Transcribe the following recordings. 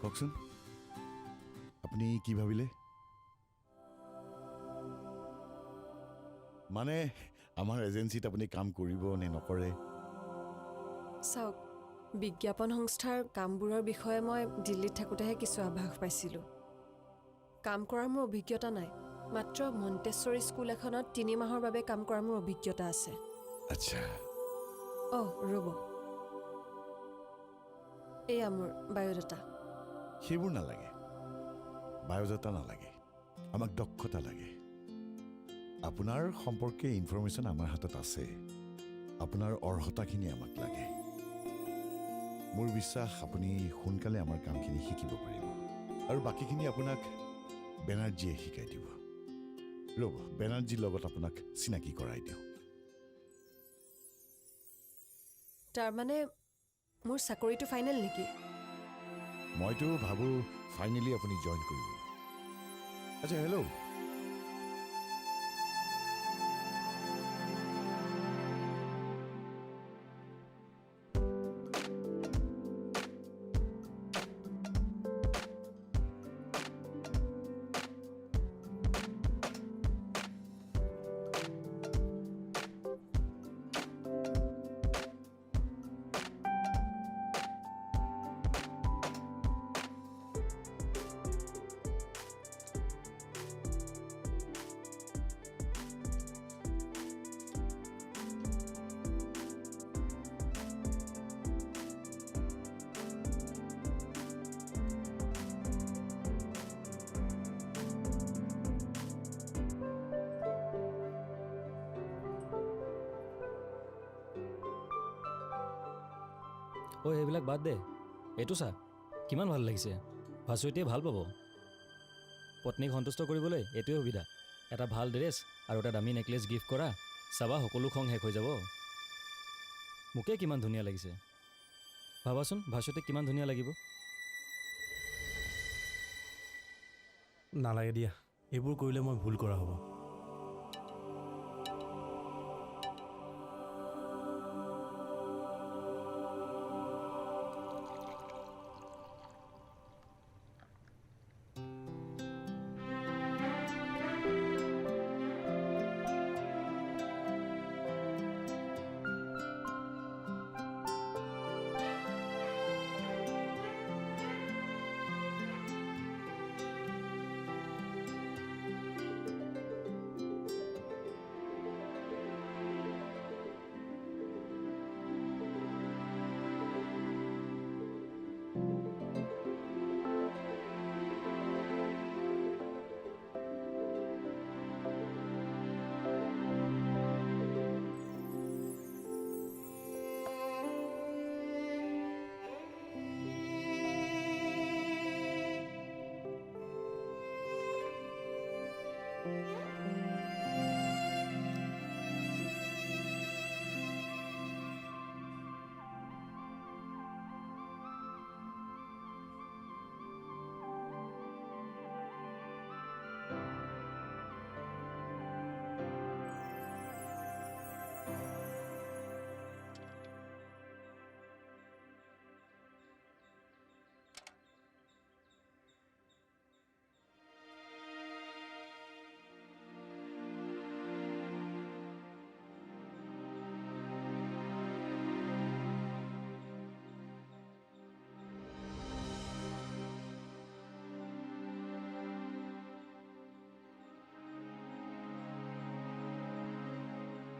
কওকচোন আপুনি কি ভাবিলে মানে আমাৰ এজেন্সিত আপুনি কাম কৰিব নে নকৰে চাওক বিজ্ঞাপন সংস্থাৰ কামবোৰৰ বিষয়ে মই দিল্লীত থাকোঁতেহে কিছু আভাস পাইছিলোঁ কাম কৰাৰ মোৰ অভিজ্ঞতা নাই মাত্ৰ মণ্টেশ্বৰী স্কুল এখনত 3 মাহৰ বাবে কাম কৰাৰ মোৰ অভিজ্ঞতা আছে আচ্ছা ৰ'ব এয়া মোৰ বায়'ডাটা সেইবোৰ নালাগে বায়'ডাটা নালাগে আমাক দক্ষতা লাগে আপোনাৰ সম্পৰ্কে ইনফৰমেশ্যন আমাৰ হাতত আছে আপোনাৰ অৰ্হতাখিনি আমাক লাগে মোৰ বিশ্বাস আপুনি সোনকালে আমাৰ কামখিনি শিকিব পাৰিব আৰু বাকীখিনি আপোনাক বেনাৰ্জীয়ে শিকাই দিব ৰ'ব বেনাৰ্জীৰ লগত আপোনাক চিনাকি কৰাই দিওঁ তাৰমানে মোৰ চাকৰিটো ফাইনেল নেকি মইতো ভাবোঁ ফাইনেলি আপুনি জইন কৰিব আচ্ছা হেল্ল' এইবিলাক বাদ দে এইটো চা কিমান ভাল লাগিছে ভাস্বতীয়ে ভাল পাব পত্নীক সন্তুষ্ট কৰিবলৈ এইটোৱে সুবিধা এটা ভাল ড্ৰেছ আৰু এটা দামী নেকলেছ গিফ্ট কৰা চাবা সকলো খং শেষ হৈ যাব মোকে কিমান ধুনীয়া লাগিছে ভাবাচোন ভাস্বতীক কিমান ধুনীয়া লাগিব নালাগে দিয়া এইবোৰ কৰিলে মই ভুল কৰা হ'ব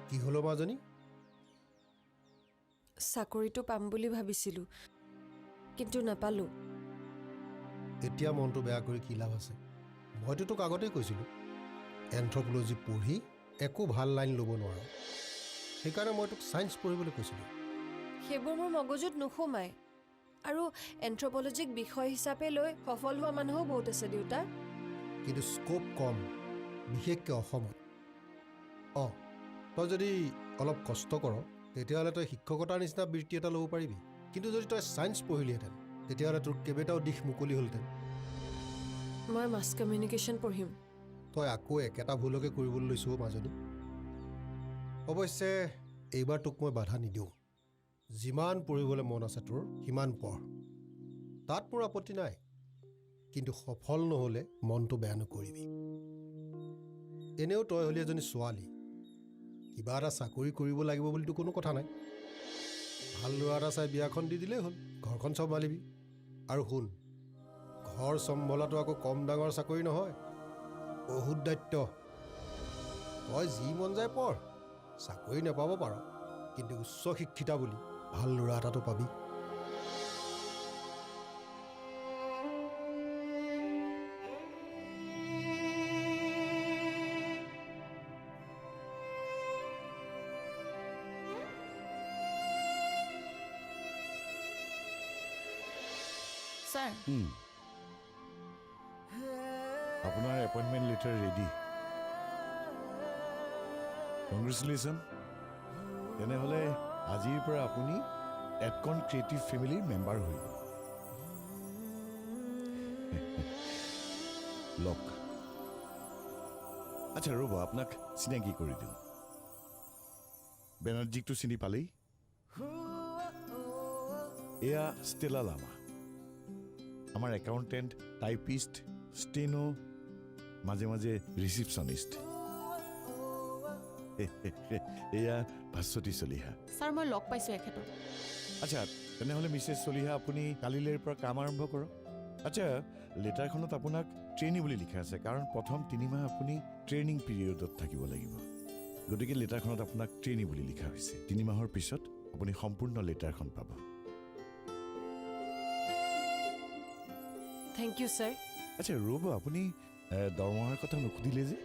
কি হলো মাজনী চাকৰিটো পাম বুলি ভাবিছিলোঁ কিন্তু নাপালোঁ এতিয়া মনটো বেয়া কৰি কি লাভ আছে মইতো তোক আগতেই কৈছিলোঁ এন্থ্ৰপলজি পঢ়ি একো ভাল লাইন ল'ব নোৱাৰো সেইকাৰণে মই তোক সায়েন্স পঢ়িবলৈ কৈছিলোঁ সেইবোৰ মোৰ মগজুত নোসোমায় আৰু এন্থ্ৰপলজিক বিষয় হিচাপে লৈ সফল হোৱা মানুহো বহুত আছে দেউতা কিন্তু স্কোপ কম বিশেষকৈ অসমত তই যদি অলপ কষ্ট কৰ তেতিয়াহ'লে তই শিক্ষকতাৰ নিচিনা বৃত্তি এটা ল'ব পাৰিবি কিন্তু যদি তই সায়েন্স পঢ়িলিহেঁতেন তেতিয়াহ'লে তোৰ কেইবাটাও দিশ মুকলি হ'লহেঁতেন মই মাছ কমিউনিকেশ্যন পঢ়িম তই আকৌ একেটা ভুলকে কৰিবলৈ লৈছোঁ মাজনী অৱশ্যে এইবাৰ তোক মই বাধা নিদিওঁ যিমান পঢ়িবলৈ মন আছে তোৰ সিমান পঢ় তাত মোৰ আপত্তি নাই কিন্তু সফল নহ'লে মনটো বেয়া নকৰিবি। এনেও তই হ'লি এজনী ছোৱালী, কিবা এটা চাকৰি কৰিব লাগিব বুলিতো কোনো কথা নাই। ভাল ল'ৰা এটা চাই বিয়াখন দি দিলেই হ'ল, ঘৰখন চম্ভালিবি। আৰু শুন, ঘৰ চম্ভালাটো আকৌ কম ডাঙৰ চাকৰি নহয়, বহুত দায়িত্ব। তই যি মন যায় পঢ়, চাকৰি নাপাব পাৰ, কিন্তু উচ্চ শিক্ষিতা বুলি ভাল ল'ৰা এটাতো পাবি। ছাৰ আপোনাৰ এপইণ্টমেণ্ট লেটাৰ ৰেডি। কংগ্ৰেচুলেশ্যন। তেনেহ'লে আজিৰ পৰা আপুনি এডকন ক্ৰিয়েটিভ ফেমিলিৰ মেম্বাৰ হৈ গ'ল। লওক। আচ্ছা ৰ'ব, আপোনাক চিনাকি কৰি দিওঁ। বেনাৰ্জীকটো চিনি পালেই। এয়া ষ্টেলা লামা, আমাৰ একাউণ্টেণ্ট, টাইপিষ্ট, ষ্টেনো, মাজে মাজে ৰিচিপশ্যনিষ্ট। এয়া ভাস্বতী চলিহা। ছাৰ মই লগ পাইছোঁ এখেতক। আচ্ছা তেনেহ'লে মিছেছ চলিহা, আপুনি কালিলৈৰ পৰা কাম আৰম্ভ কৰক। আচ্ছা, লেটাৰখনত আপোনাক ট্ৰেইনি বুলি লিখা আছে, কাৰণ প্ৰথম 3 মাহ আপুনি ট্ৰেইনিং পিৰিয়ডত থাকিব লাগিব। গতিকে লেটাৰখনত আপোনাক ট্ৰেইনি বুলি লিখা হৈছে। 3 মাহৰ পিছত আপুনি সম্পূৰ্ণ লেটাৰখন পাব। Thank you sir. আচ্ছা ৰ'ব, আপুনি দৰমহাৰ কথা নুসুধিলে যে?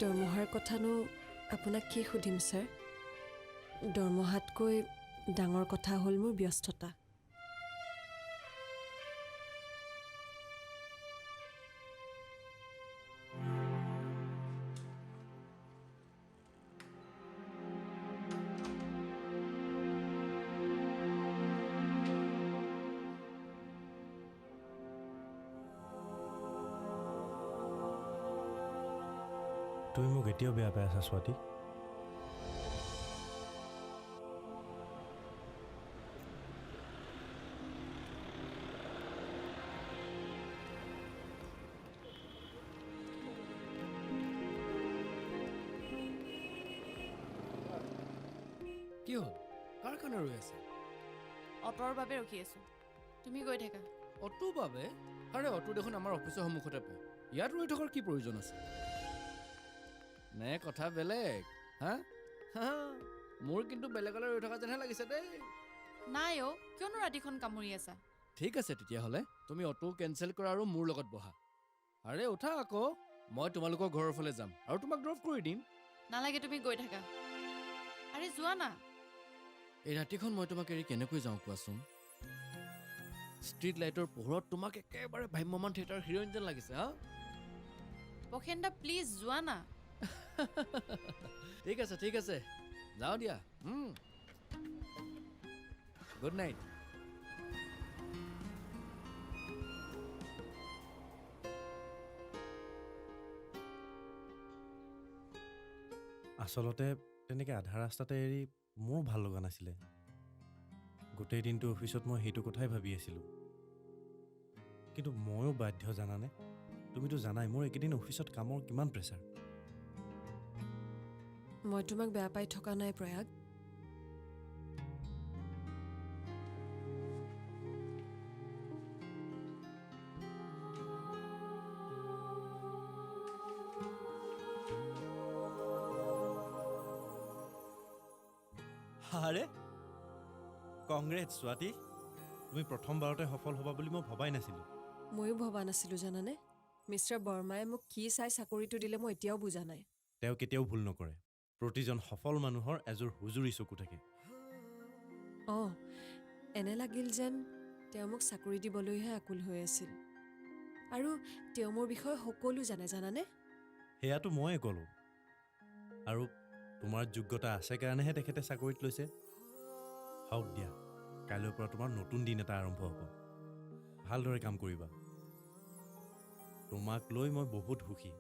দৰমহাৰ কথানো আপোনাক কি সুধিম ছাৰ? দৰমহাতকৈ ডাঙৰ কথা হ'ল মোৰ ব্যস্ততা। তুমি মোক এতিয়াও বেয়া পাই আছা স্বাতী? কি হ'ল? কাৰ কাৰণে ৰৈ আছে? অটৰ বাবে ৰখি আছোঁ, তুমি গৈ থাকা। অটো বাবে? আৰে অটো দেখোন আমাৰ অফিচৰ সন্মুখতে পায়, ইয়াত ৰৈ থকাৰ কি প্ৰয়োজন আছে? নে কথা বেলেগ? হা হা, মোৰ কিন্তু বেলেগলৈ ৰৈ থকা যেনহে লাগিছে দেই। নাই অ', কিয়নো ৰাতিখন কামুৰি আছা? ঠিক আছে তেতিয়াহ'লে তুমি অটো কেঞ্চেল কৰা আৰু মোৰ লগত বহা। আৰে উঠা আকৌ, মই তোমালোকৰ ঘৰৰ ফালে যাম আৰু তোমাক ড্ৰপ কৰি দিম। নালাগে, তুমি গৈ থাকা। আৰে যোৱা না। এই ৰাতিখন মই তোমাক এৰি কেনেকৈ যাওঁ কোৱাচোন? ষ্ট্ৰীট লাইটৰ পোহৰত তোমাক একেবাৰে ভ্ৰাম্যমান থিয়েটাৰ হিৰ'ইন যেন লাগিছে। হা, পখেন্দা প্লিজ যোৱা না। ঠিক আছে ঠিক আছে, যাওঁ দিয়া। Good night. আচলতে তেনেকৈ আধা ৰাস্তাতে এৰি মোৰো ভাল লগা নাছিলে। গোটেই দিনটো অফিচত মই সেইটো কথাই ভাবি আছিলোঁ। কিন্তু ময়ো বাধ্য, জানানে? তুমিতো জানাই মোৰ এইকেইদিন অফিচত কামৰ কিমান প্ৰেছাৰ। মই তোমাক বেয়া পাই থকা নাই প্ৰয়াগ। আৰে কংগ্ৰেছ স্বাতী, তুমি প্ৰথমবাৰতে সফল হ'বা বুলি মই ভবাই নাছিলোঁ। ময়ো ভবা নাছিলোঁ জানানে। মিষ্টাৰ বৰ্মাই মোক কি চাই চাকৰিটো দিলে মই এতিয়াও বুজা নাই। তেওঁ কেতিয়াও ভুল নকৰে। প্ৰতিজন সফল মানুহৰ এযোৰ হুজুৰি চকু থাকে। অঁ, এনে লাগিল যেন তেওঁ মোক চাকৰি দিবলৈহে আকুল হৈ আছিল। আৰু তেওঁ মোৰ বিষয়ে সকলো জানানে? সেয়াতো ময়ে ক'লোঁ। আৰু তোমাৰ যোগ্যতা আছে কাৰণেহে তেখেতে চাকৰিত লৈছে। হওক দিয়া, কাইলৈৰ পৰা তোমাৰ নতুন দিন এটা আৰম্ভ হ'ব। ভালদৰে কাম কৰিবা। তোমাক লৈ মই বহুত সুখী।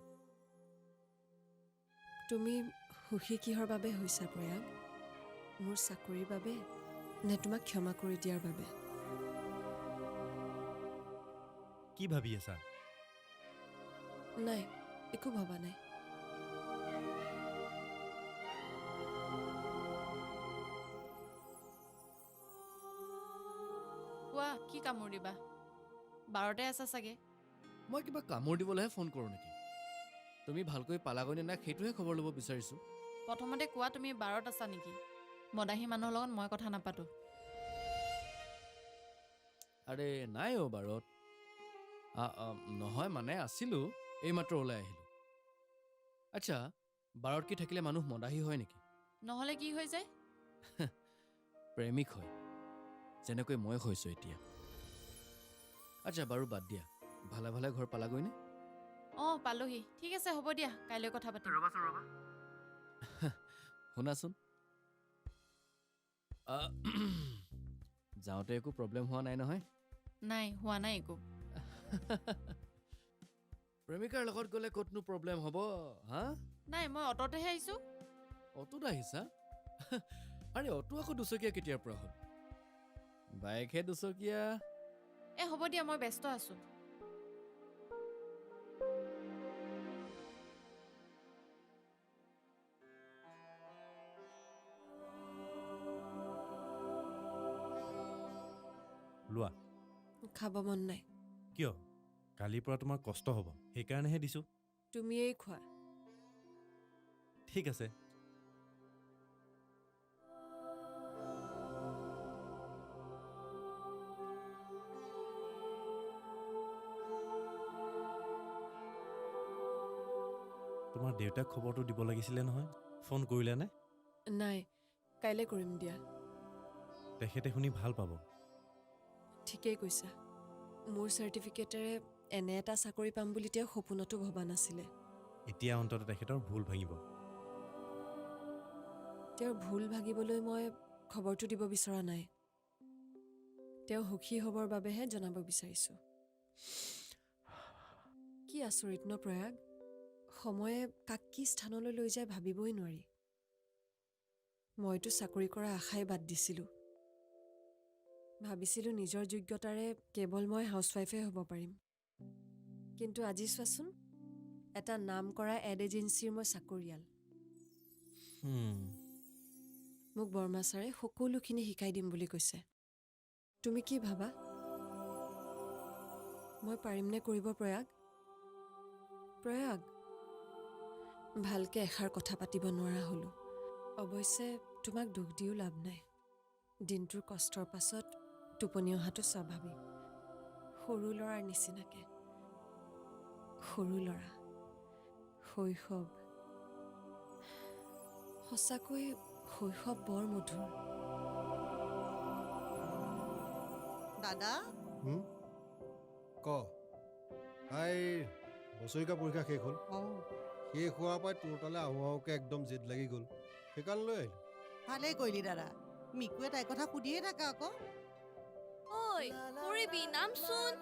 তুমি সুখী কিহৰ বাবে হৈছা প্ৰয়াগ? মোৰ চাকৰিৰ বাবে নে তোমাক ক্ষমা কৰি দিয়াৰ বাবে? কি ভাবি আছা? নাই, একো ভবা নাই। কোৱা, কি কামোৰ দিবা? বাৰতে আছা চাগে। মই কিবা কামোৰ দিবলৈহে ফোন কৰোঁ নেকি? তুমি ভালকৈ পালাগৈ নাই সেইটোহে খবৰ ল'ব বিচাৰিছোঁ। প্ৰথমতে কোৱা, তুমি বাৰত আছা নেকি? মদাহী মানুহৰ লগত মই কথা নাপাতো। আৰে নাই অ' বাৰত। নহয় মানে আছিলোঁ, এইমাত্ৰ ওলাই আহিলোঁ। আচ্ছা, বাৰত কি থাকিলে মানুহ মদাহী হয় নেকি? নহ'লে কি হৈ যায়? প্ৰেমিক হয়, যেনেকৈ মই হৈছোঁ এতিয়া। আচ্ছা বাৰু বাদ দিয়া, ভালে ভালে ঘৰ পালাগৈনে? অঁ, পালোহি। ঠিক আছে, হ'ব দিয়া, কাইলৈ কথা পাতিম। শুনাচোন, যাওঁতে একো প্ৰব্লেম হোৱা নাই নহয়? নাই, হোৱা নাই একো। প্ৰেমিকাৰ লগত গ'লে ক'তনো প্ৰব্লেম হ'ব? হা? নাই, মই অট'তেহে আহিছোঁ। অটোত আহিছা? আৰে অটো আকৌ দুচকীয়া কেতিয়াৰ পৰা হ'ল? বাইকহে দুচকীয়া। হ'ব দিয়া, মই ব্যস্ত আছোঁ। লোৱা। খাব মন নাই। কিয়? কালিৰ পৰা তোমাৰ কষ্ট হ'ব, সেইকাৰণেহে দিছোঁ। তুমিয়েই খোৱা। ঠিক আছে। তোমাৰ দেউতাক খবৰটো দিব লাগিছিলে নহয়, ফোন কৰিলেনে? নাই, কাইলৈ কৰিম দিয়া। তেখেতে শুনি ভাল পাব। ঠিকেই কৈছা। মোৰ চাৰ্টিফিকেটেৰে এনে এটা চাকৰি পাম বুলি তেওঁ সপোনতো ভবা নাছিলে। এতিয়া অন্ততঃ তেখেতৰ ভুল ভাঙিব। তেওঁৰ ভুল ভাগিবলৈ মই খবৰটো দিব বিচৰা নাই। তেওঁ সুখী হ'বৰ বাবেহে জনাব বিচাৰিছোঁ। কি আচৰিত ন প্ৰয়াগ? সময়ে কাক কি স্থানলৈ লৈ যায় ভাবিবই নোৱাৰি। মইতো চাকৰি কৰা আশাই বাদ দিছিলোঁ। ভাবিছিলোঁ নিজৰ যোগ্যতাৰে কেৱল মই হাউচৱাইফে হ'ব পাৰিম। কিন্তু আজি চোৱাচোন, এটা নাম কৰা এড এজেঞ্চিৰ মই চাকৰিয়াল। মোক বৰ্মা ছাৰে সকলোখিনি শিকাই দিম বুলি কৈছে। তুমি কি ভাবা? মই পাৰিমনে কৰিব প্ৰয়াগ? প্ৰয়াগ, ভালকে এষাৰ কথা পাতিব নোৱাৰা হ'লোঁ। অৱশ্যে তোমাক দুখ দিও লাভ নাই। দিনটোৰ কষ্টৰ পাছত টোপনি অহাটো স্বাভাৱিক। সৰু ল'ৰাৰ নিচিনাকে। সৰু ল'ৰা, শৈশৱ। সঁচাকৈ শৈশৱ বৰ মধুৰ। দাদা, ক তাইৰ বছৰিকা পৰীক্ষা শেষ হ'ল। শেষ হোৱাৰ পৰাই তোৰ তালৈ আহোঁ আহোঁকৈ একদম জেদ লাগি গ'ল, সেইকাৰণে লৈ আহিলোঁ। ভালেই কৰিলি দাদা। মিকুৱে তাইৰ কথা সুধিয়ে থাকা আকৌ। ঐ কৰিবি নামচোন।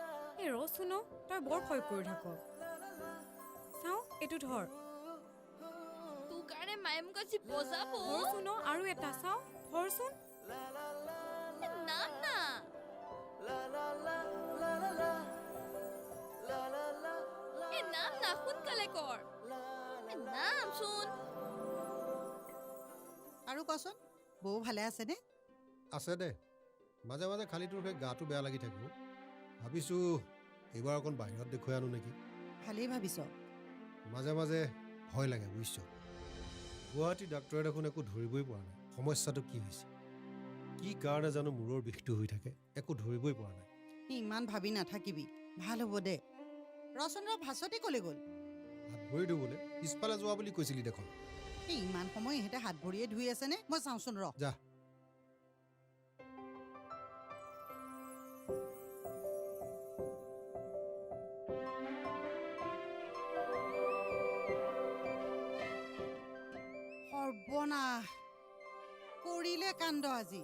এই ৰচোন, তই বৰ ভয় কৰি থাক। চাওঁ, এইটো ধৰ। তোৰ কাৰণে মায়ে মোক আজি বজাব। ধৰচোন, আৰু এটা চাওঁ, ধৰচোন। নাম না। নাম না, সোনকালে কৰ। নামচোন। আৰু কচোন, বৌ ভালে আছেনে? আছে দে। মাজে মাজে খালি তোৰ সেই গাটো বেয়া লাগি থাকিব। ভাবিছোঁ এইবাৰ অকণ বাহিৰত দেখুৱাই আনো নেকি। ভালেই ভাবিছ। মাজে মাজে ভয় লাগে বুজিছ। গুৱাহাটী ডাক্তৰে দেখোন একো ধৰিবই পৰা নাই সমস্যাটো কি হৈছে। কি কাৰণে জানো মূৰৰ বিষটো হৈ থাকে, একো ধৰিবই পৰা নাই। ইমান ভাবি নাথাকিবি, ভাল হ'ব দে। ৰচন্দ্ৰ ভাছতে ক'লে গ'ল। হাত ভৰি ধুবলৈ পিছফালে যোৱা বুলি কৈছিলি দেখোন। ইমান সময় ইহঁতে হাত ভৰিয়ে ধুই আছেনে? মই চাওঁচোন ৰ। যা। সৰ্বনাশ, কৰিলে কাণ্ড আজি।